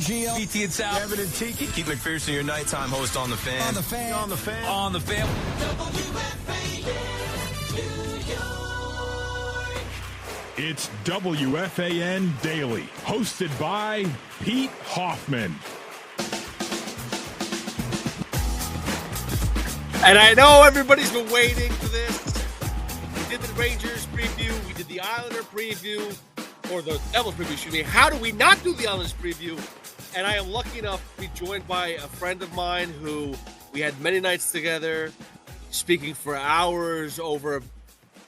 Gio. BT and Sal. Devin and Tiki. Keith McPherson, your nighttime host on The Fan. On the fan. On the fan. On the fan. It's WFAN Daily, hosted by Pete Hoffman. And I know everybody's been waiting for this. We did the Rangers preview. We did the Islander preview. Or the Devils preview, excuse me. How do we not do the Islanders preview? And I am lucky enough to be joined by a friend of mine who we had many nights together, speaking for hours over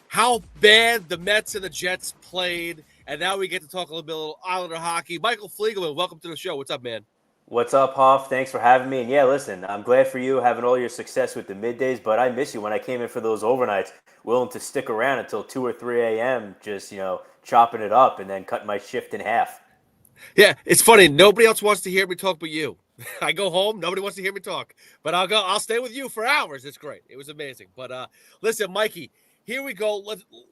how bad the Mets and the Jets played. And now we get to talk a little Islander hockey. Michael Fliegelman, welcome to the show. What's up, man? What's up, Hoff? Thanks for having me. And yeah, listen, I'm glad for you having all your success with the middays, but I miss you when I came in for those overnights, willing to stick around until 2 or 3 a.m., just, chopping it up and then cutting my shift in half. Yeah, it's funny. Nobody else wants to hear me talk but you. I go home, nobody wants to hear me talk. But I'll stay with you for hours. It's great. It was amazing. But listen, Mikey, here we go.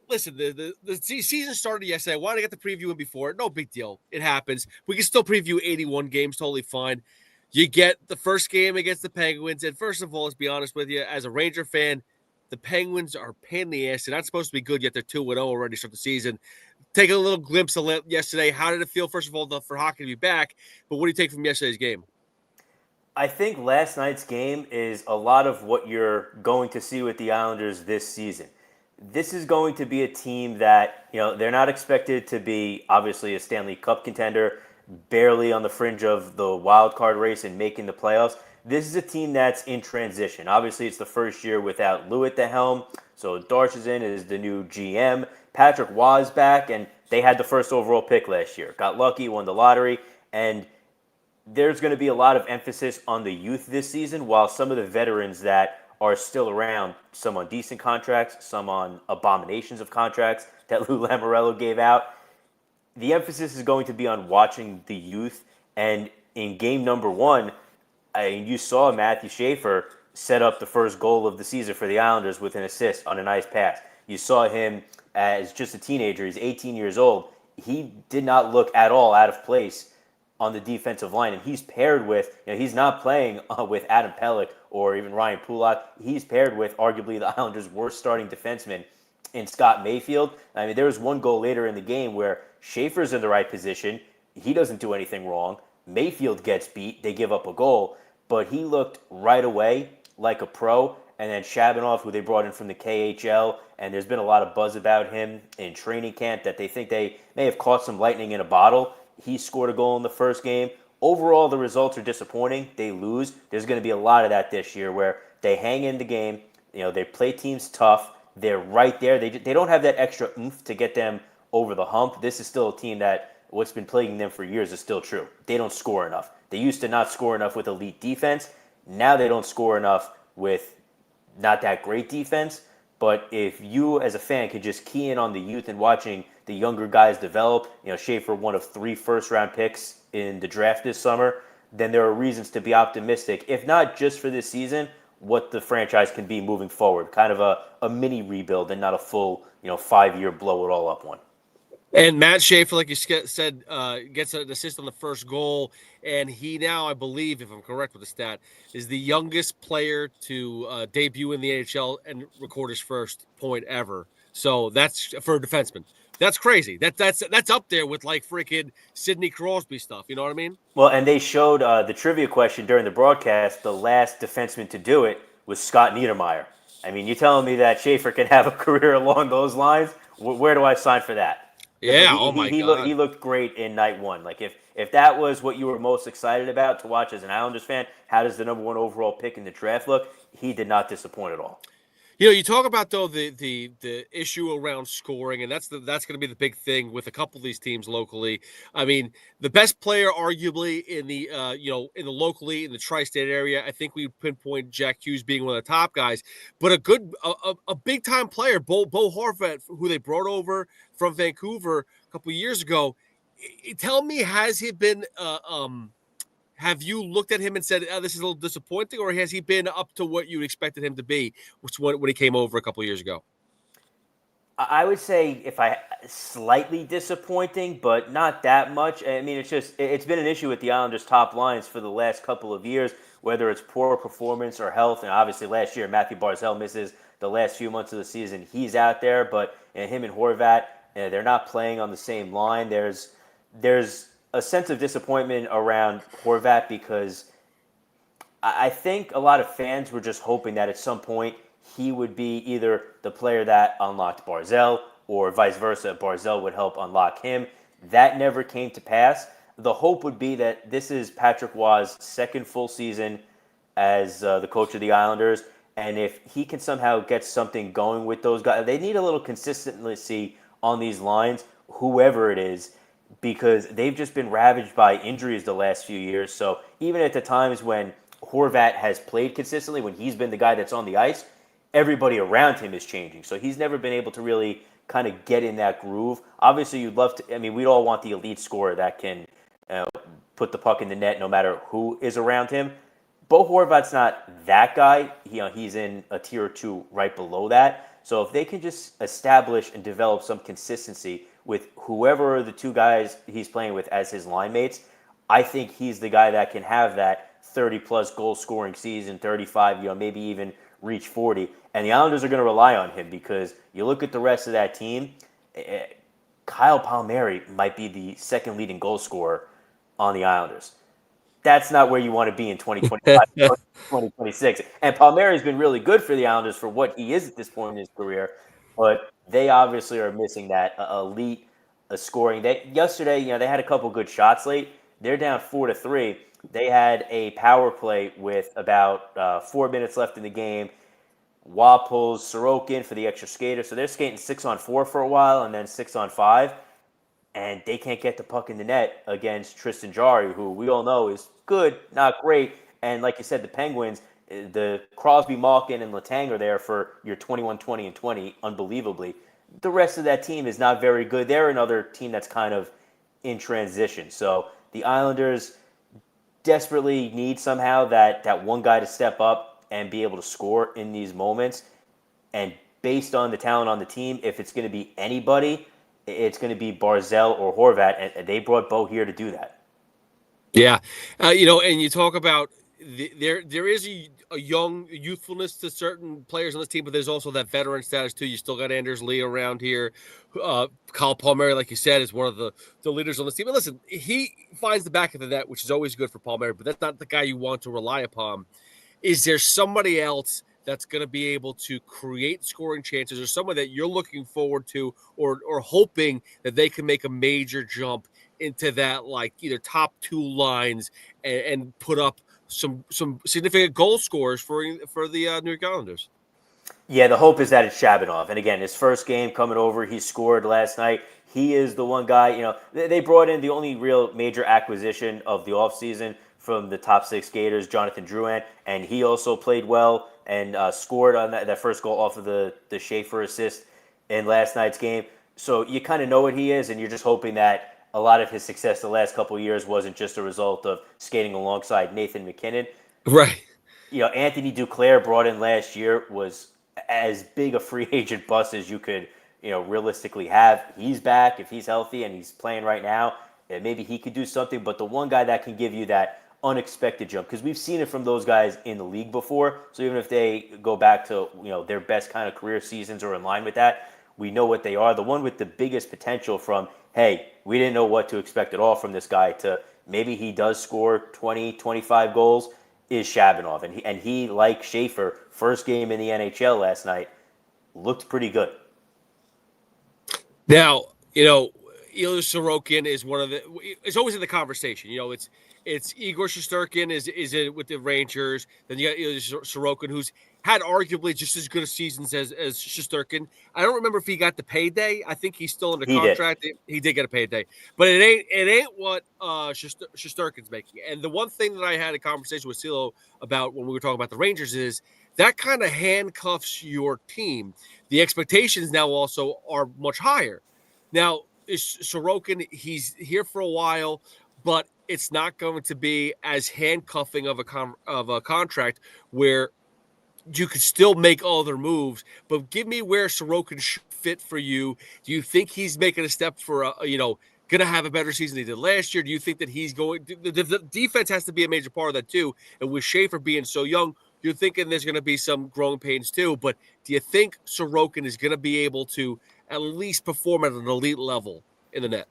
Listen, the season started yesterday. I wanted to get the preview in before. No big deal. It happens. We can still preview 81 games. Totally fine. You get the first game against the Penguins. And first of all, let's be honest with you. As a Ranger fan, the Penguins are a pain in the ass. They're not supposed to be good, yet they're 2-0 already to start the season. Take a little glimpse of yesterday. How did it feel, first of all, for hockey to be back? But what do you take from yesterday's game? I think last night's game is a lot of what you're going to see with the Islanders this season. This is going to be a team that, they're not expected to be, obviously, a Stanley Cup contender, barely on the fringe of the wild card race and making the playoffs. This is a team that's in transition. Obviously, it's the first year without Lou at the helm. So Darch is in as the new GM. Patrick Waugh is back, and they had the first overall pick last year. Got lucky, won the lottery, and there's going to be a lot of emphasis on the youth this season, while some of the veterans that are still around, some on decent contracts, some on abominations of contracts that Lou Lamoriello gave out. The emphasis is going to be on watching the youth, and in game number 1, you saw Matthew Schaefer set up the first goal of the season for the Islanders with an assist on a nice pass. You saw him as just a teenager. He's 18 years old. He did not look at all out of place on the defensive line, and he's paired with, he's not playing with Adam Pelech or even Ryan Pulock. He's paired with arguably the Islanders' worst starting defenseman in Scott Mayfield. I mean, there was one goal later in the game where Schaefer's in the right position. He doesn't do anything wrong. Mayfield gets beat. They give up a goal. But he looked right away like a pro. And then Shabanov, who they brought in from the KHL, and there's been a lot of buzz about him in training camp that they think they may have caught some lightning in a bottle. He scored a goal in the first game. Overall, the results are disappointing. They lose. There's going to be a lot of that this year where they hang in the game. They play teams tough. They're right there. They don't have that extra oomph to get them over the hump. This is still a team that what's been plaguing them for years is still true. They don't score enough. They used to not score enough with elite defense. Now they don't score enough with not that great defense. But if you as a fan could just key in on the youth and watching the younger guys develop, Schaefer, one of 3 first-round picks in the draft this summer, then there are reasons to be optimistic, if not just for this season, what the franchise can be moving forward. Kind of a mini rebuild and not a full, 5-year blow-it-all-up one. And Matt Schaefer, like you said, gets an assist on the first goal. And he now, I believe, if I'm correct with the stat, is the youngest player to debut in the NHL and record his first point ever. So that's for a defenseman. That's crazy. That's up there with like freaking Sidney Crosby stuff. You know what I mean? Well, and they showed the trivia question during the broadcast. The last defenseman to do it was Scott Niedermayer. I mean, you're telling me that Schaefer can have a career along those lines? Where do I sign for that? Yeah, He looked great in night 1. Like, if that was what you were most excited about to watch as an Islanders fan, how does the number 1 overall pick in the draft look? He did not disappoint at all. You talk about, though, the issue around scoring, and that's going to be the big thing with a couple of these teams locally. I mean, the best player, arguably, in the locally, in the tri-state area, I think we pinpoint Jack Hughes being one of the top guys. But a big-time player, Bo Horvat, who they brought over from Vancouver a couple of years ago, tell me, has he been have you looked at him and said, this is a little disappointing, or has he been up to what you expected him to be when he came over a couple of years ago? I would say slightly disappointing, but not that much. I mean, it's been an issue with the Islanders' top lines for the last couple of years, whether it's poor performance or health. And obviously, last year Matthew Barzal misses the last few months of the season. He's out there, but him and Horvat, they're not playing on the same line. There's a sense of disappointment around Horvat because I think a lot of fans were just hoping that at some point he would be either the player that unlocked Barzal or vice versa. Barzal would help unlock him. That never came to pass. The hope would be that this is Patrick Waugh's second full season as the coach of the Islanders. And if he can somehow get something going with those guys, they need a little consistency on these lines, whoever it is, because they've just been ravaged by injuries the last few years. So even at the times when Horvat has played consistently, when he's been the guy that's on the ice, everybody around him is changing. So he's never been able to really kind of get in that groove. Obviously, you'd love to, I mean, we'd all want the elite scorer that can put the puck in the net no matter who is around him. Bo Horvat's not that guy. He's in a tier or two right below that. So if they can just establish and develop some consistency with whoever the two guys he's playing with as his line mates, I think he's the guy that can have that 30-plus goal-scoring season, 35, maybe even reach 40. And the Islanders are going to rely on him because you look at the rest of that team, Kyle Palmieri might be the second leading goal scorer on the Islanders. That's not where you want to be in 2025, 2026. And Palmieri's been really good for the Islanders for what he is at this point in his career, but they obviously are missing that elite scoring. Yesterday, they had a couple good shots late. They're down 4-3. They had a power play with about 4 minutes left in the game. Waugh pulls Sorokin for the extra skater. So they're skating 6-on-4 for a while and then 6-on-5. And they can't get the puck in the net against Tristan Jarry, who we all know is good, not great. And like you said, the Penguins, the Crosby, Malkin, and Letang are there for your 21, 20, and 20, unbelievably. The rest of that team is not very good. They're another team that's kind of in transition. So the Islanders desperately need somehow that one guy to step up and be able to score in these moments. And based on the talent on the team, if it's going to be anybody, it's going to be Barzal or Horvat, and they brought Bo here to do that. Yeah, and you talk about there is a young youthfulness to certain players on this team, but there's also that veteran status too. You still got Anders Lee around here. Kyle Palmieri, like you said, is one of the leaders on this team. But listen, he finds the back of the net, which is always good for Palmieri, but that's not the guy you want to rely upon. Is there somebody else that's going to be able to create scoring chances, or someone that you're looking forward to or hoping that they can make a major jump into that, like either top two lines and put up some significant goal scores for the New York Islanders? Yeah, the hope is that it's Shabunov. And again, his first game coming over, he scored last night. He is the one guy, they brought in the only real major acquisition of the offseason from the top six skaters, Jonathan Drouin, and he also played well and scored on that first goal off of the Schaefer assist in last night's game. So you kind of know what he is, and you're just hoping that a lot of his success the last couple of years wasn't just a result of skating alongside Nathan McKinnon. Right. Anthony Duclair brought in last year was as big a free agent bust as you could, realistically have. He's back if he's healthy and he's playing right now. Maybe he could do something, but the one guy that can give you that unexpected jump, because we've seen it from those guys in the league before. So even if they go back to their best kind of career seasons or in line with that, we know what they are. The one with the biggest potential from, hey, we didn't know what to expect at all from this guy, to maybe he does score 20, 25 goals, is Shabunov. And he, like Schaefer, first game in the NHL last night, looked pretty good. Now, Ilya Sorokin is one of it's always in the conversation. It's Igor Shesterkin is with the Rangers. Then you got Ilya Sorokin, who's had arguably just as good a seasons as Shesterkin. I don't remember if he got the payday. I think he's still under contract. He did get a payday, but it ain't what Shesterkin's making. And the one thing that I had a conversation with Silo about when we were talking about the Rangers is that kind of handcuffs your team. The expectations now also are much higher. Now, Sorokin, he's here for a while, but it's not going to be as handcuffing of a contract where you could still make other moves. But give me where Sorokin fit for you? Do you think he's making a step for going to have a better season than he did last year? Do you think that he's going? The defense has to be a major part of that too. And with Schaefer being so young, you're thinking there's going to be some growing pains too. But do you think Sorokin is going to be able to at least perform at an elite level in the net?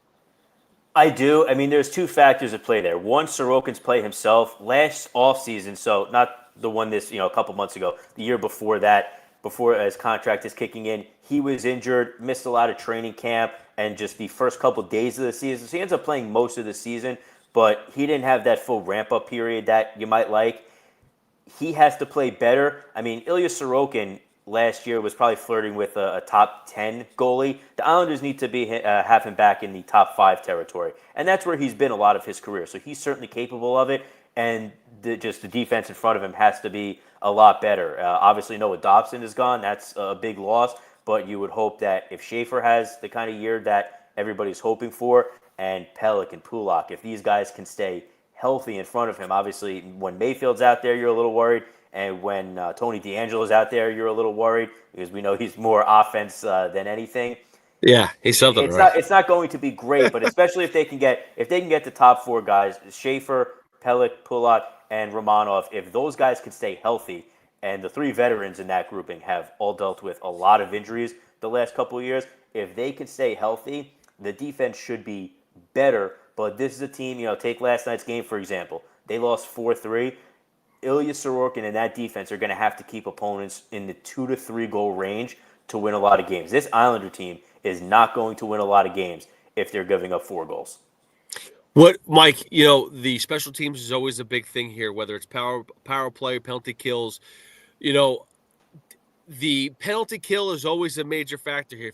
I do. I mean, there's two factors at play there. One, Sorokin's play himself last offseason, so not the one a couple months ago, the year before that, before his contract is kicking in, he was injured, missed a lot of training camp, and just the first couple days of the season. So he ends up playing most of the season, but he didn't have that full ramp-up period that you might like. He has to play better. I mean, Ilya Sorokin last year was probably flirting with a top 10 goalie. The Islanders need to have him back in the top 5 territory. And that's where he's been a lot of his career. So he's certainly capable of it. And the defense in front of him has to be a lot better. Obviously, Noah Dobson is gone. That's a big loss. But you would hope that if Schaefer has the kind of year that everybody's hoping for, and Pelech and Pulak, if these guys can stay healthy in front of him. Obviously, when Mayfield's out there, you're a little worried. And when Tony DeAngelo's out there, you're a little worried because we know he's more offense than anything. Yeah, he's something. It's not going to be great, but especially if they can get the top 4 guys, Schaefer, Pelech, Pulak, and Romanov, if those guys can stay healthy, and the 3 veterans in that grouping have all dealt with a lot of injuries the last couple of years, if they can stay healthy, the defense should be better. But this is a team, take last night's game, for example. They lost 4-3. Ilya Sorokin and that defense are going to have to keep opponents in the 2 to 3 goal range to win a lot of games. This Islander team is not going to win a lot of games if they're giving up 4 goals. What, Mike, the special teams is always a big thing here, whether it's power play, penalty kills. The penalty kill is always a major factor here.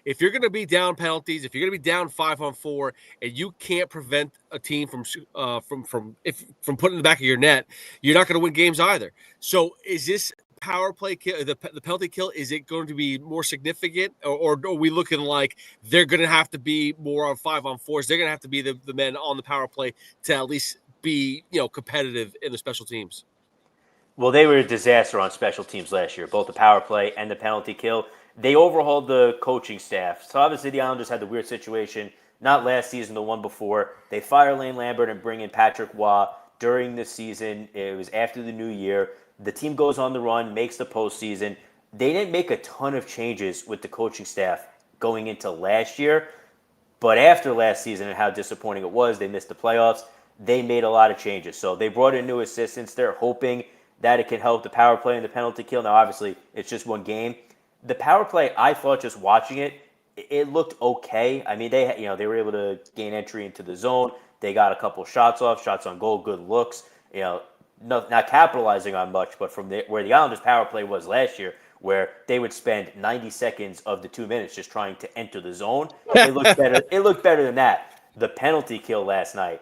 If you're going to be down penalties, if you're going to be down 5-on-4, and you can't prevent a team from putting in the back of your net, you're not going to win games either. So, is this power play kill, the penalty kill? Is it going to be more significant, or are we looking like they're going to have to be more on 5-on-4s? They're going to have to be the men on the power play to at least be competitive in the special teams. Well, they were a disaster on special teams last year, both the power play and the penalty kill. They overhauled the coaching staff. So obviously the Islanders had the weird situation, not last season, the one before. They fire Lane Lambert and bring in Patrick Waugh during the season. It was after the new year. The team goes on the run, makes the postseason. They didn't make a ton of changes with the coaching staff going into last year. But after last season and how disappointing it was, they missed the playoffs. They made a lot of changes. So they brought in new assistants. They're hoping that it can help the power play and the penalty kill. Now, obviously, it's just one game. The power play, I thought just watching it looked okay. I mean, they were able to gain entry into the zone. They got a couple shots off, shots on goal, good looks. Not capitalizing on much, but from where the Islanders' power play was last year, where they would spend 90 seconds of the 2 minutes just trying to enter the zone, it looked better. It looked better than that. The penalty kill last night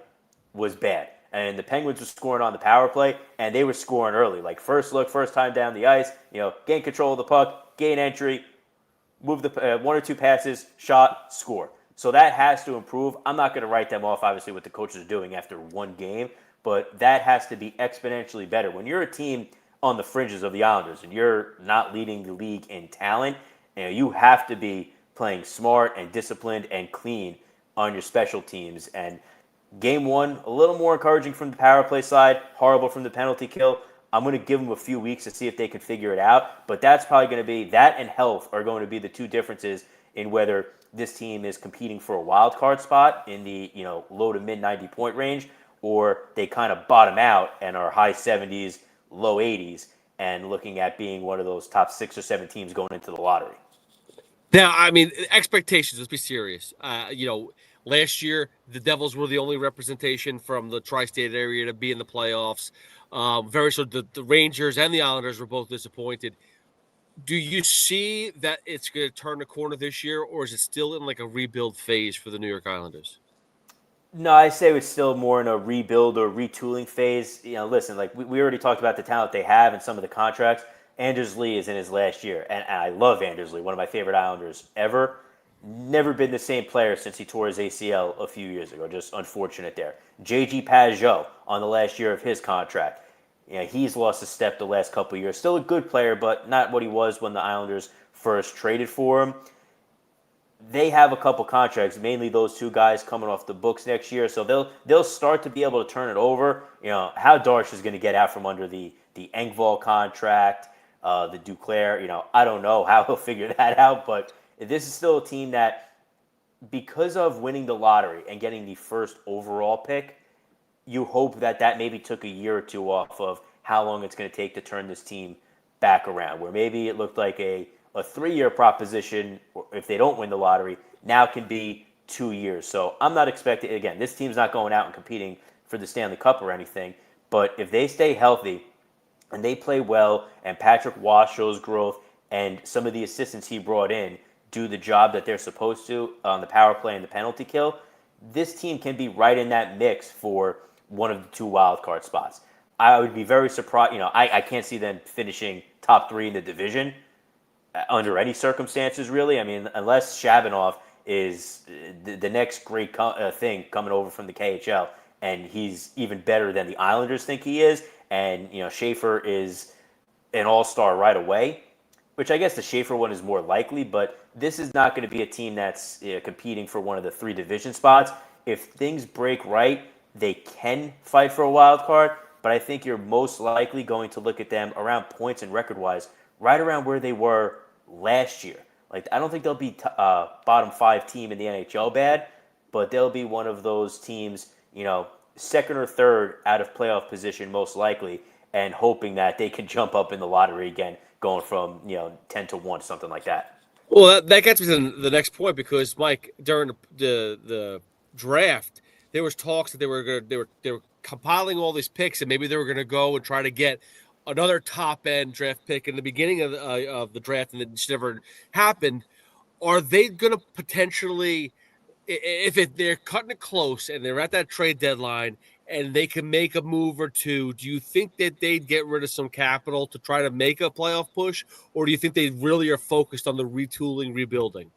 was bad. And the Penguins were scoring on the power play, and they were scoring early. Like first look, first time down the ice, gain control of the puck, gain entry, move the 1 or 2 passes, shot, score. So that has to improve. I'm not going to write them off, obviously, what the coaches are doing after one game, but that has to be exponentially better. When you're a team on the fringes of the Islanders and you're not leading the league in talent, you have to be playing smart and disciplined and clean on your special teams. And Game 1, a little more encouraging from the power play side, horrible from the penalty kill. I'm going to give them a few weeks to see if they can figure it out. But that's probably going to be, that and health are going to be the 2 differences in whether this team is competing for a wild card spot in the low to mid 90-point range, or they kind of bottom out and are high 70s, low 80s, and looking at being one of those top 6 or 7 teams going into the lottery. Now, I mean, expectations, let's be serious. Last year, the Devils were the only representation from the tri-state area to be in the playoffs. The Rangers and the Islanders were both disappointed. Do you see that it's going to turn the corner this year, or is it still in like a rebuild phase for the New York Islanders? No, I say it's still more in a rebuild or retooling phase. Listen, like we already talked about the talent they have and some of the contracts. Anders Lee is in his last year, and I love Anders Lee, one of my favorite Islanders ever. Never been the same player since he tore his ACL a few years ago. Just unfortunate there. J.G. Pageau on the last year of his contract. he's lost a step the last couple of years. Still a good player, but not what he was when the Islanders first traded for him. They have a couple contracts, mainly those two guys coming off the books next year, so they'll start to be able to turn it over. How Darsh is going to get out from under the Engvall contract, the Duclair. I don't know how he'll figure that out, but this is still a team that, because of winning the lottery and getting the first overall pick, you hope that maybe took a year or two off of how long it's going to take to turn this team back around, where maybe it looked like a 3-year proposition if they don't win the lottery, now can be 2 years. So I'm not expecting, again, this team's not going out and competing for the Stanley Cup or anything, but if they stay healthy and they play well and Patrick Waugh shows growth and some of the assistants he brought in do the job that they're supposed to on the power play and the penalty kill, this team can be right in that mix for one of the 2 wild card spots. I would be very surprised. I can't see them finishing top 3 in the division under any circumstances, really. I mean, unless Shabanov is the next great thing coming over from the KHL, and he's even better than the Islanders think he is, and Schaefer is an all-star right away, which I guess the Schaefer one is more likely, but this is not going to be a team that's competing for one of the 3 division spots. If things break right, they can fight for a wild card, but I think you're most likely going to look at them around points and record-wise, right around where they were last year. Like, I don't think they'll be bottom 5 team in the NHL bad, but they'll be one of those teams, second or third out of playoff position most likely, and hoping that they can jump up in the lottery again, going from 10 to 1, something like that. Well, that gets me to the next point, because Mike, during the draft, there was talks that they were compiling all these picks, and maybe they were going to go and try to get another top end draft pick in the beginning of the draft, and it just never happened. Are they going to potentially, if they're cutting it close and they're at that trade deadline and they can make a move or two, do you think that they'd get rid of some capital to try to make a playoff push, or do you think they really are focused on the retooling, rebuilding?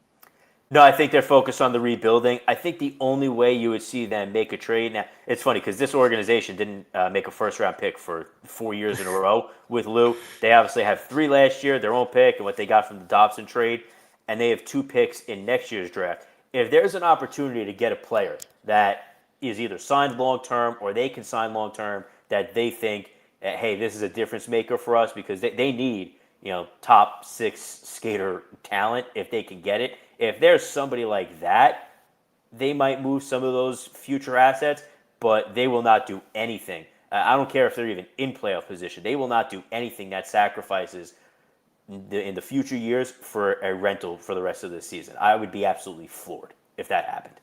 No, I think they're focused on the rebuilding. I think the only way you would see them make a trade, now it's funny because this organization didn't make a first-round pick for 4 years in a row with Lou. They obviously have 3 last year, their own pick, and what they got from the Dobson trade, and they have 2 picks in next year's draft. If there's an opportunity to get a player that is either signed long-term or they can sign long-term that they think, hey, this is a difference maker for us, because they need top 6 skater talent if they can get it. If there's somebody like that, they might move some of those future assets, but they will not do anything. I don't care if they're even in playoff position. They will not do anything that sacrifices in the future years for a rental for the rest of the season. I would be absolutely floored if that happened.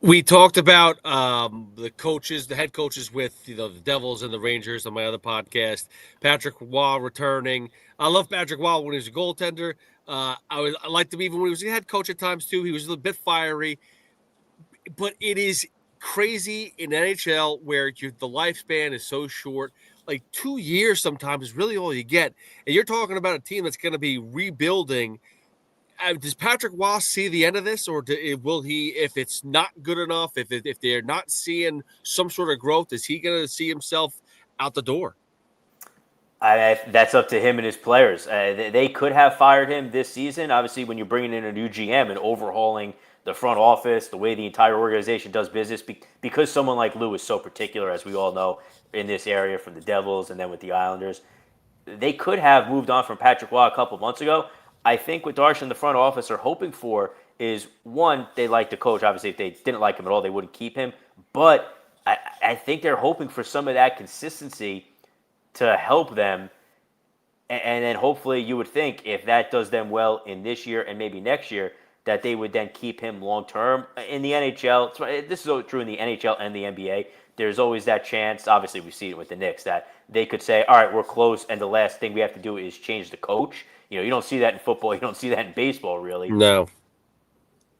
We talked about the head coaches with the Devils and the Rangers on my other podcast. Patrick Waugh returning. I love Patrick Waugh when he was a goaltender. I liked him even when he was a head coach at times too. He was a little bit fiery, but it is crazy in NHL where the lifespan is so short. Like 2 years sometimes is really all you get, and you're talking about a team that's going to be rebuilding. Does Patrick Waugh see the end of this, or will he, if it's not good enough, if they're not seeing some sort of growth, is he going to see himself out the door? That's up to him and his players. They could have fired him this season. Obviously, when you're bringing in a new GM and overhauling the front office, the way the entire organization does business, because someone like Lou is so particular, as we all know, in this area from the Devils and then with the Islanders, they could have moved on from Patrick Waugh a couple months ago. I think what Darsh and the front office are hoping for is, one, they like the coach. Obviously, if they didn't like him at all, they wouldn't keep him. But I think they're hoping for some of that consistency to help them. And then hopefully you would think if that does them well in this year and maybe next year, that they would then keep him long-term. In the NHL, this is true in the NHL and the NBA, there's always that chance, obviously we see it with the Knicks, that they could say, all right, we're close, and the last thing we have to do is change the coach. You don't see that in football. You don't see that in baseball, really. No.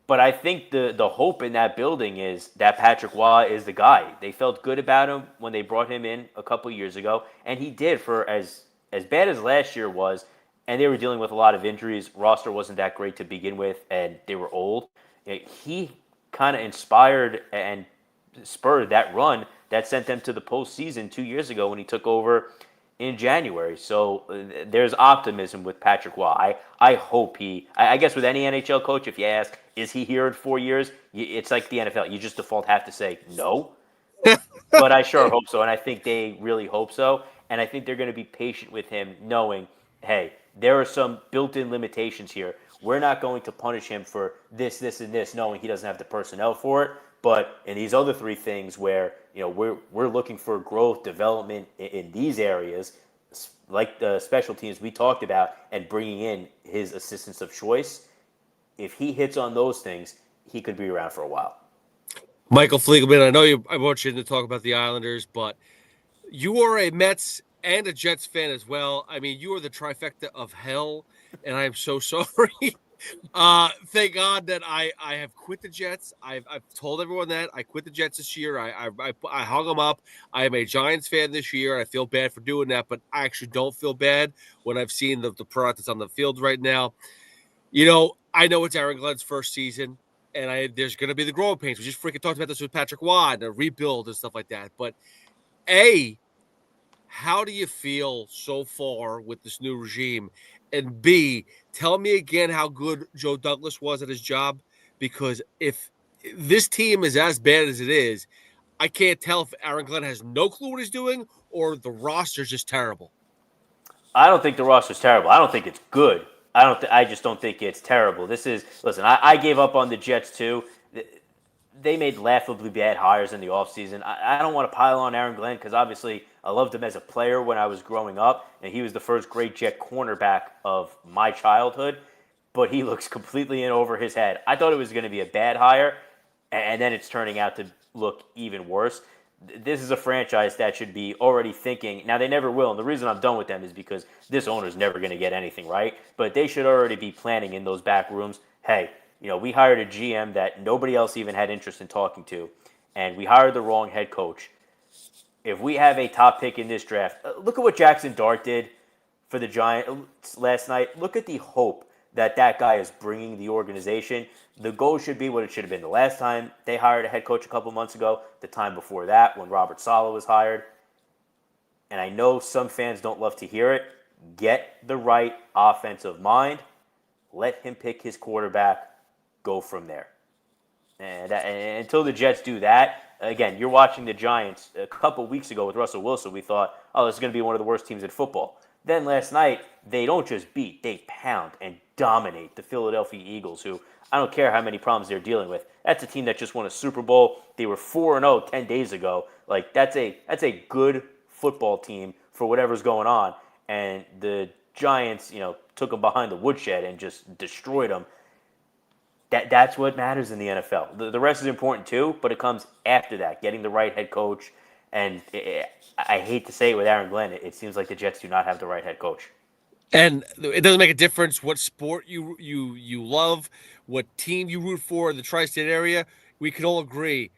But I think the hope in that building is that Patrick Waugh is the guy. They felt good about him when they brought him in a couple years ago, and he did for as bad as last year was, and they were dealing with a lot of injuries. Roster wasn't that great to begin with, and they were old. He kind of inspired and spurred that run that sent them to the postseason 2 years ago when he took over in January. So there's optimism with Patrick Waugh. I hope I guess with any NHL coach, if you ask, is he here in 4 years? It's like the NFL. You just default have to say no. But I sure hope so. And I think they really hope so. And I think they're going to be patient with him, knowing, hey, there are some built-in limitations here. We're not going to punish him for this, and this, knowing he doesn't have the personnel for it. But in these other three things where, we're looking for growth, development in these areas, like the special teams we talked about, and bringing in his assistants of choice, if he hits on those things, he could be around for a while. Michael Fliegelman, I want you to talk about the Islanders, but you are a Mets and a Jets fan as well. I mean, you are the trifecta of hell, and I am so sorry. Thank God that I have quit the Jets. I've told everyone that I quit the Jets this year. I hung them up. I am a Giants fan this year. I feel bad for doing that, but I actually don't feel bad when I've seen the product that's on the field right now. I know it's Aaron Glenn's first season, and there's going to be the growing pains. We just freaking talked about this with Patrick Waugh and a rebuild and stuff like that. But how do you feel so far with this new regime? And B, tell me again how good Joe Douglas was at his job, because if this team is as bad as it is, I can't tell if Aaron Glenn has no clue what he's doing or the roster's just terrible. I don't think the roster's terrible. I don't think it's good. I just don't think it's terrible. Listen, I gave up on the Jets too. They made laughably bad hires in the offseason. I don't want to pile on Aaron Glenn because obviously I loved him as a player when I was growing up, and he was the first great Jet cornerback of my childhood, but he looks completely in over his head. I thought it was going to be a bad hire, and then it's turning out to look even worse. This is a franchise that should be already thinking. Now, they never will, and the reason I'm done with them is because this owner's never going to get anything right, but they should already be planning in those back rooms, hey, we hired a GM that nobody else even had interest in talking to, and we hired the wrong head coach. If we have a top pick in this draft, look at what Jackson Dart did for the Giants last night. Look at the hope that guy is bringing the organization. The goal should be what it should have been the last time they hired a head coach a couple months ago, the time before that when Robert Saleh was hired. And I know some fans don't love to hear it. Get the right offensive mind. Let him pick his quarterback. Go from there. And until the Jets do that, again, you're watching the Giants a couple weeks ago with Russell Wilson. We thought, this is going to be one of the worst teams in football. Then last night, they don't just beat, they pound and dominate the Philadelphia Eagles, who I don't care how many problems they're dealing with. That's a team that just won a Super Bowl. They were 4-0 10 days ago. Like, that's a good football team for whatever's going on. And the Giants, took them behind the woodshed and just destroyed them. That's what matters in the NFL. The rest is important too, but it comes after that, getting the right head coach. And I hate to say it with Aaron Glenn, it seems like the Jets do not have the right head coach. And it doesn't make a difference what sport you love, what team you root for in the tri-state area. We can all agree,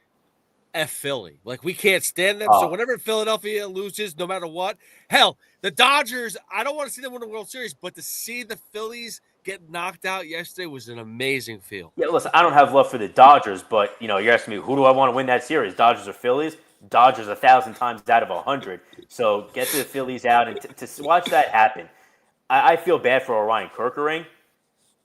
F Philly. Like, we can't stand them. So whenever Philadelphia loses, no matter what, hell, the Dodgers, I don't want to see them win the World Series, but to see the Phillies get knocked out yesterday was an amazing feel. Yeah, listen, I don't have love for the Dodgers, but, you're asking me, who do I want to win that series, Dodgers or Phillies? Dodgers 1,000 times out of 100. So get the Phillies out, and to watch that happen, I feel bad for Orion Kerkering.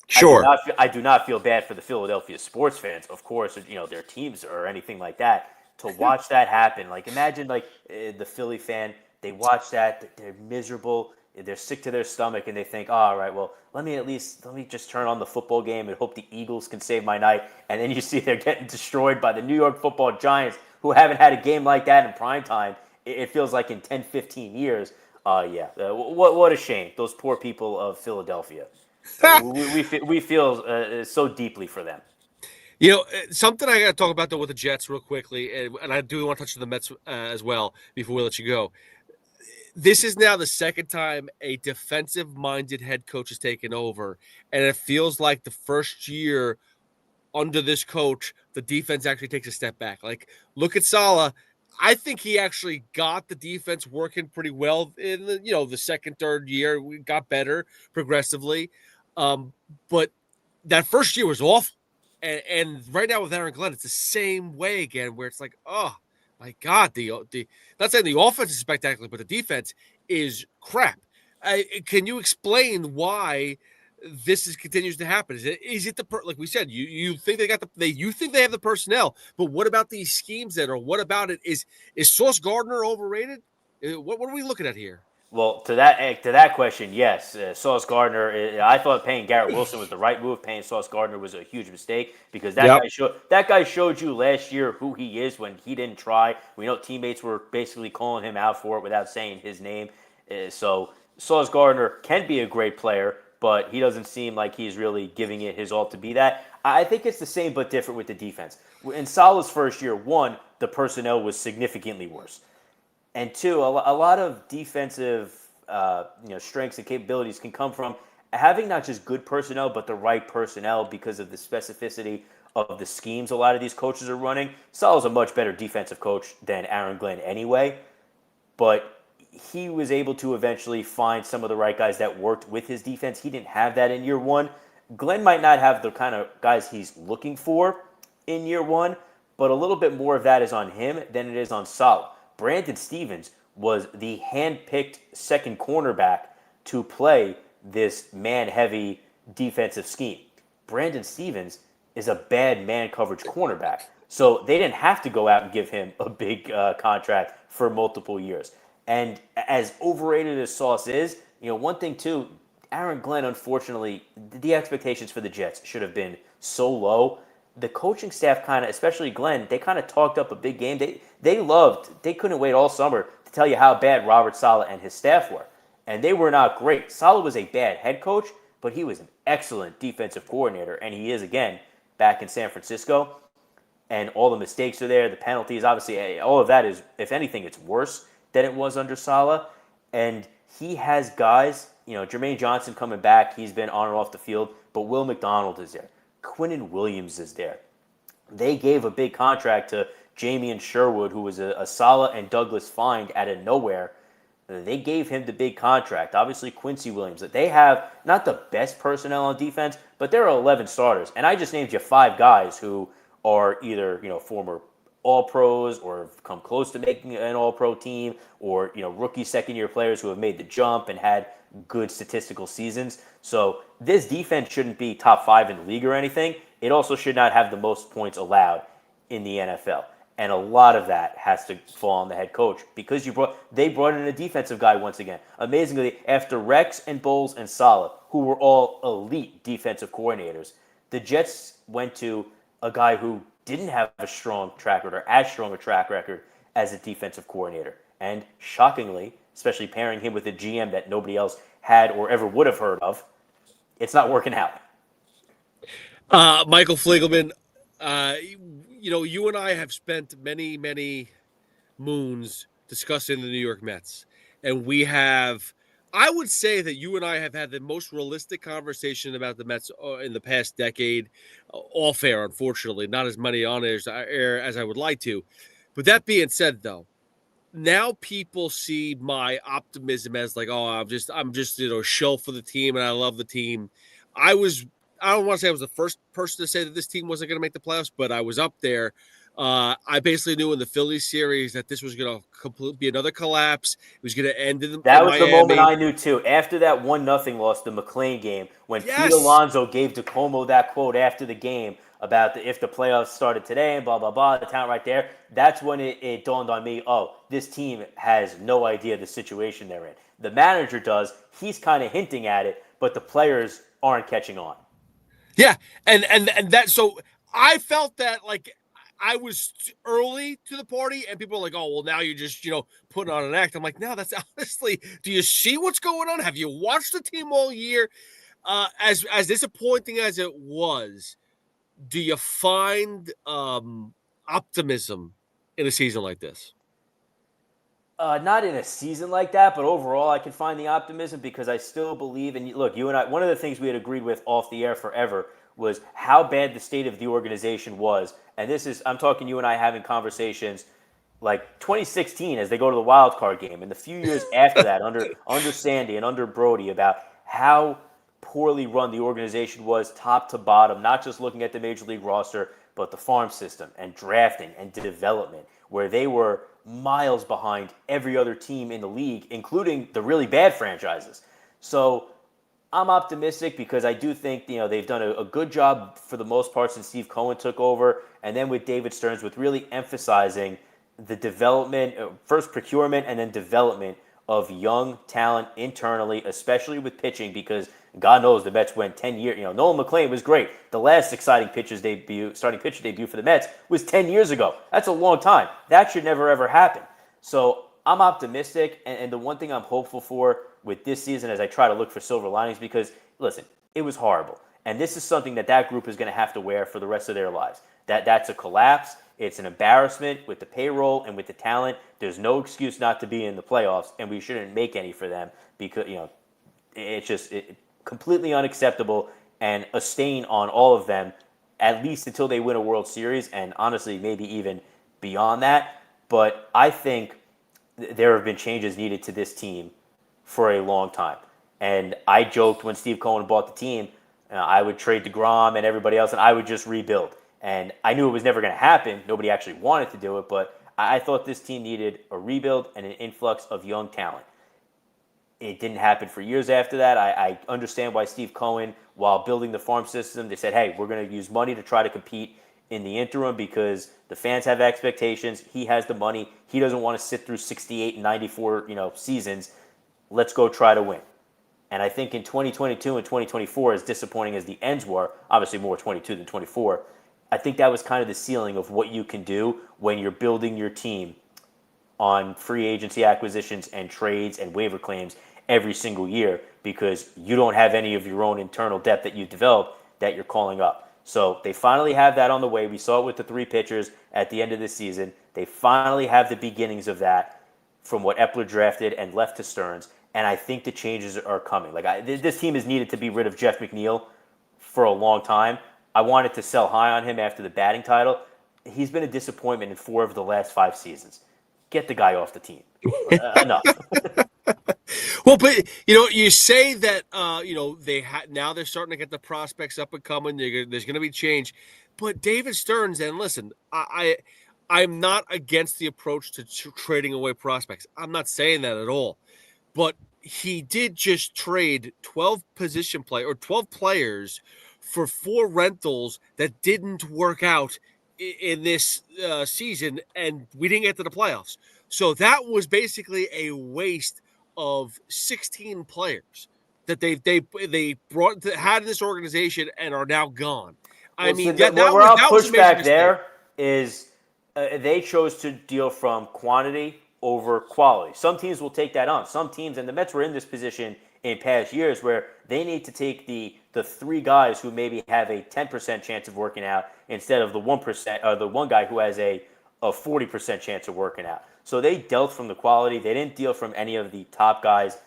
Sure. I do not feel bad for the Philadelphia sports fans, of course, their teams or anything like that. To watch that happen, like, imagine, the Philly fan, they watch that, they're miserable, they're sick to their stomach, and they think, all right, well, let me just turn on the football game and hope the Eagles can save my night. And then you see they're getting destroyed by the New York Football Giants, who haven't had a game like that in prime time. It feels like in 10, 15 years. What a shame. Those poor people of Philadelphia. We feel so deeply for them. Something I got to talk about, though, with the Jets real quickly, and I do want to touch on the Mets as well before we let you go. This is now the second time a defensive-minded head coach has taken over, and it feels like the first year under this coach, the defense actually takes a step back. Like, look at Saleh. I think he actually got the defense working pretty well in the second, third year. We got better progressively. But that first year was awful. And right now with Aaron Glenn, it's the same way again, where it's like, my God, the not saying the offense is spectacular, but the defense is crap. Can you explain why this continues to happen? Is it like we said? You think they got you think they have the personnel, but what about these schemes then, or what about it? Is Sauce Gardner overrated? What are we looking at here? Well, to that question, yes. Sauce Gardner. I thought paying Garrett Wilson was the right move. Paying Sauce Gardner was a huge mistake because Yep. that guy showed you last year who he is when he didn't try. We know teammates were basically calling him out for it without saying his name. So Sauce Gardner can be a great player, but he doesn't seem like he's really giving it his all to be that. I think it's the same but different with the defense. In Salah's first year, one, the personnel was significantly worse. And two, a lot of defensive strengths and capabilities can come from having not just good personnel, but the right personnel because of the specificity of the schemes a lot of these coaches are running. Salah's a much better defensive coach than Aaron Glenn anyway, but he was able to eventually find some of the right guys that worked with his defense. He didn't have that in year one. Glenn might not have the kind of guys he's looking for in year one, but a little bit more of that is on him than it is on Salah. Brandon Stevens was the hand-picked second cornerback to play this man-heavy defensive scheme. Brandon Stevens is a bad man coverage cornerback, so they didn't have to go out and give him a big contract for multiple years. And as overrated as Sauce is, one thing too, Aaron Glenn, unfortunately, the expectations for the Jets should have been so low. The coaching staff kind of, especially Glenn, they kind of talked up a big game. They couldn't wait all summer to tell you how bad Robert Saleh and his staff were. And they were not great. Saleh was a bad head coach, but he was an excellent defensive coordinator. And he is, again, back in San Francisco. And all the mistakes are there, the penalties, obviously, all of that is, if anything, it's worse than it was under Saleh. And he has guys, Jermaine Johnson coming back, he's been on and off the field, but Will McDonald is there. Quinnen Williams is there. They gave a big contract to Jamie Sherwood, who was a Saleh and Douglas find out of nowhere. They gave him the big contract. Obviously, Quincy Williams. They have not the best personnel on defense, but there are 11 starters. And I just named you 5 guys who are either former All-Pros or have come close to making an All-Pro team, or rookie second-year players who have made the jump and had good statistical seasons. So this defense shouldn't be top 5 in the league or anything. It also should not have the most points allowed in the NFL. And a lot of that has to fall on the head coach because they brought in a defensive guy once again. Amazingly, after Rex and Bowles and Saleh, who were all elite defensive coordinators, the Jets went to a guy who didn't have a strong track record, or as strong a track record as a defensive coordinator. And shockingly, especially pairing him with a GM that nobody else had or ever would have heard of, it's not working out. Michael Fliegelman, you and I have spent many, many moons discussing the New York Mets. And I would say that you and I have had the most realistic conversation about the Mets in the past decade, off air, unfortunately, not as many on air as I would like to. But that being said, though, now people see my optimism as like, oh, I'm just a shell for the team, and I love the team. I don't want to say I was the first person to say that this team wasn't going to make the playoffs, but I was up there. I basically knew in the Phillies series that this was going to be another collapse. It was going to end in That was Miami. the moment I knew too. After that 1-0 loss, the McLean game, when Pete Alonso gave DeComo that quote after the game about if the playoffs started today and blah, blah, blah, the talent right there, that's when it dawned on me, oh, this team has no idea the situation they're in. The manager does. He's kind of hinting at it, but the players aren't catching on. Yeah, and that, so I felt that like I was early to the party, and people are like, oh, well, now you're just, putting on an act. I'm like, no, that's honestly, do you see what's going on? Have you watched the team all year? As disappointing as it was, do you find optimism in a season like this? Not in a season like that, but overall, I can find the optimism because I still believe. And look, you and I, one of the things we had agreed with off the air forever was how bad the state of the organization was. And I'm talking you and I having conversations like 2016 as they go to the wild card game, and the few years after that under Sandy and under Brody, about how poorly run the organization was top to bottom, not just looking at the major league roster, but the farm system and drafting and development, where they were miles behind every other team in the league, including the really bad franchises. So I'm optimistic because I do think they've done a good job for the most part since Steve Cohen took over, and then with David Stearns with really emphasizing the development, first procurement and then development of young talent internally, especially with pitching, because God knows the Mets went 10 years. Nolan McLean was great. The last starting pitcher debut for the Mets was 10 years ago. That's a long time. That should never, ever happen. So I'm optimistic, and the one thing I'm hopeful for with this season as I try to look for silver linings, because, listen, it was horrible. And this is something that group is going to have to wear for the rest of their lives. That's a collapse. It's an embarrassment with the payroll and with the talent. There's no excuse not to be in the playoffs, and we shouldn't make any for them because, it's just completely unacceptable and a stain on all of them, at least until they win a World Series, and honestly, maybe even beyond that. But I think there have been changes needed to this team for a long time. And I joked when Steve Cohen bought the team, I would trade DeGrom and everybody else, and I would just rebuild. And I knew it was never going to happen. Nobody actually wanted to do it, but I thought this team needed a rebuild and an influx of young talent. It didn't happen for years after that. I understand why Steve Cohen, while building the farm system, they said, hey, we're going to use money to try to compete in the interim because the fans have expectations. He has the money. He doesn't want to sit through 68 and 94 seasons. Let's go try to win. And I think in 2022 and 2024, as disappointing as the ends were, obviously more 22 than 24, I think that was kind of the ceiling of what you can do when you're building your team on free agency acquisitions and trades and waiver claims every single year, because you don't have any of your own internal depth that you've developed that you're calling up. So they finally have that on the way. We saw it with the 3 pitchers at the end of the season. They finally have the beginnings of that from what Epler drafted and left to Stearns. And I think the changes are coming. This team has needed to be rid of Jeff McNeil for a long time. I wanted to sell high on him after the batting title. He's been a disappointment in 4 of the last 5 seasons. Get the guy off the team. Enough. Well, but you say that now they're starting to get the prospects up and coming. There's going to be change, but David Stearns, and listen, I'm not against the approach to trading away prospects. I'm not saying that at all, but he did just trade 12 players for 4 rentals that didn't work out in this season, and we didn't get to the playoffs. So that was basically a waste of 16 players that they had in this organization and are now gone. Where I'll push back there is they chose to deal from quantity over quality. Some teams will take that on. Some teams, and the Mets were in this position in past years, where they need to take the 3 guys who maybe have a 10% chance of working out instead of the 1% or the one guy who has a 40% chance of working out. So they dealt from the quality. They didn't deal from any of the top guys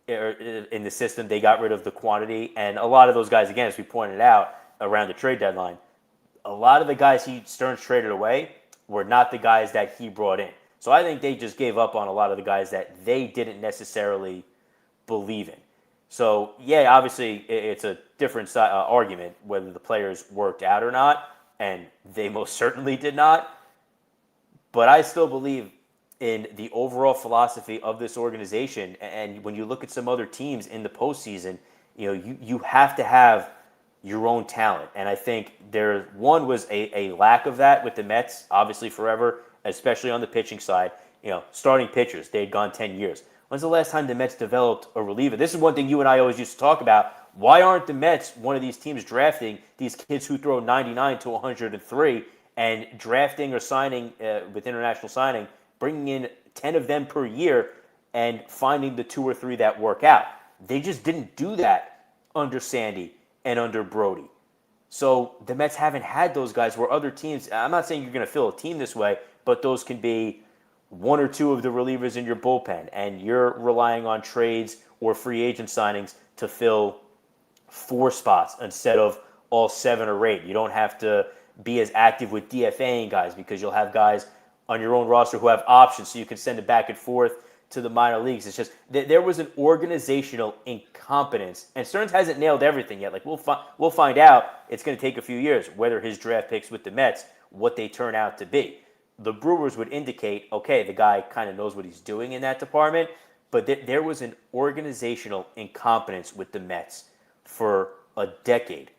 in the system. They got rid of the quantity. And a lot of those guys, again, as we pointed out around the trade deadline, a lot of the guys Stearns traded away were not the guys that he brought in. So I think they just gave up on a lot of the guys that they didn't necessarily believe in. So, yeah, obviously it's a different argument whether the players worked out or not, and they most certainly did not. But I still believe in the overall philosophy of this organization. And when you look at some other teams in the postseason, you have to have your own talent. And I think one was a lack of that with the Mets, obviously forever, especially on the pitching side. Starting pitchers, they had gone 10 years. When's the last time the Mets developed a reliever? This is one thing you and I always used to talk about. Why aren't the Mets one of these teams drafting these kids who throw 99 to 103 and drafting or signing with international signing, bringing in 10 of them per year and finding the 2 or 3 that work out? They just didn't do that under Sandy and under Brody. So the Mets haven't had those guys where other teams, I'm not saying you're going to fill a team this way, but those can be 1 or 2 of the relievers in your bullpen, and you're relying on trades or free agent signings to fill 4 spots instead of all 7 or 8. You don't have to be as active with DFAing guys because you'll have guys on your own roster who have options, so you can send it back and forth to the minor leagues. It's just there was an organizational incompetence, and Stearns hasn't nailed everything yet. Like we'll find out. It's going to take a few years whether his draft picks with the Mets, what they turn out to be. The Brewers would indicate, okay, the guy kind of knows what he's doing in that department, but there was an organizational incompetence with the Mets for a decade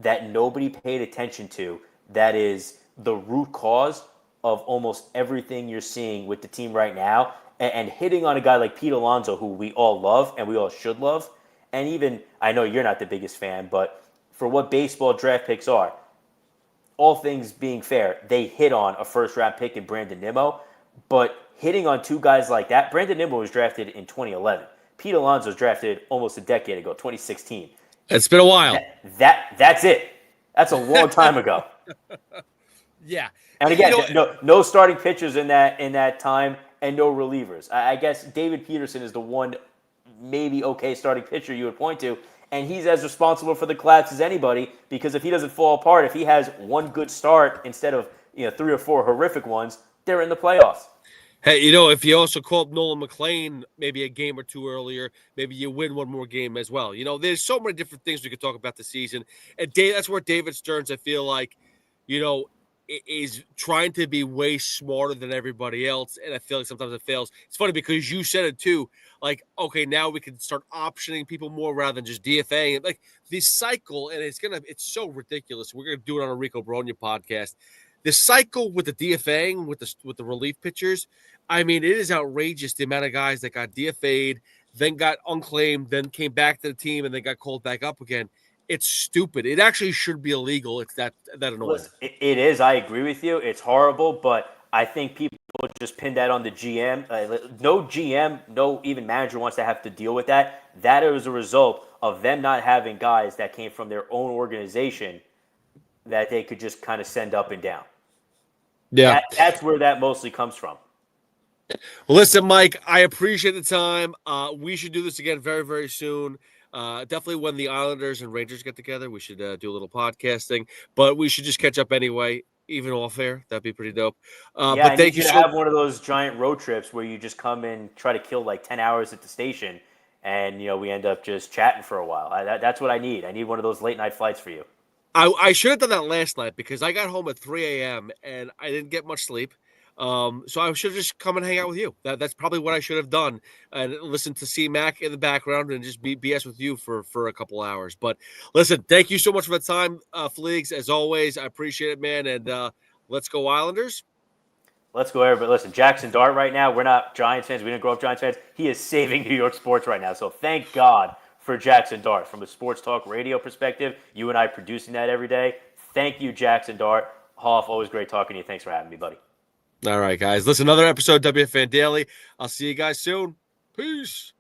that nobody paid attention to. That is the root cause of almost everything you're seeing with the team right now, and hitting on a guy like Pete Alonso, who we all love and we all should love. And even, I know you're not the biggest fan, but for what baseball draft picks are, all things being fair, they hit on a first-round pick in Brandon Nimmo, but hitting on two guys like that, Brandon Nimmo was drafted in 2011. Pete Alonso was drafted almost a decade ago, 2016. It's been a while. That's it. That's a long time ago. Yeah. And again, no starting pitchers in that time, and no relievers. I guess David Peterson is the one maybe okay starting pitcher you would point to, and he's as responsible for the collapse as anybody, because if he doesn't fall apart, if he has one good start instead of 3 or 4 horrific ones, they're in the playoffs. Hey, if you also call up Nolan McLean maybe a game or two earlier, maybe you win one more game as well. There's so many different things we could talk about this season. And that's where David Stearns, I feel like, is trying to be way smarter than everybody else. And I feel like sometimes it fails. It's funny because you said it too. Like, okay, now we can start optioning people more rather than just DFA. Like this cycle, and it's so ridiculous. We're going to do it on a Rico Bronya podcast. The cycle with the DFAing, with the relief pitchers, I mean, it is outrageous the amount of guys that got DFA'd, then got unclaimed, then came back to the team, and then got called back up again. It's stupid. It actually should be illegal. It's that annoying. Listen, it is. I agree with you. It's horrible, but I think people just pin that on the GM. No GM, no even manager wants to have to deal with that. That is a result of them not having guys that came from their own organization that they could just kind of send up and down. Yeah. That's where that mostly comes from. Listen, Mike, I appreciate the time. We should do this again very, very soon. Definitely when the Islanders and Rangers get together, we should do a little podcasting. But we should just catch up anyway, even off air. That'd be pretty dope. But thank you to have one of those giant road trips where you just come and try to kill like 10 hours at the station, and we end up just chatting for a while. That's what I need. I need one of those late night flights for you. I should have done that last night because I got home at 3 a.m. and I didn't get much sleep. So I should have just come and hang out with you. That's probably what I should have done, and listen to C-Mac in the background and just be BS with you for a couple hours. But listen, thank you so much for the time, Fleegs. As always, I appreciate it, man. And let's go Islanders. Let's go, everybody. Listen, Jackson Dart right now, we're not Giants fans. We didn't grow up Giants fans. He is saving New York sports right now. So thank God for Jackson Dart. From a sports talk radio perspective, you and I producing that every day. Thank you, Jackson Dart. Hoff, always great talking to you. Thanks for having me, buddy. All right, guys. Listen, another episode of WFAN Daily. I'll see you guys soon. Peace.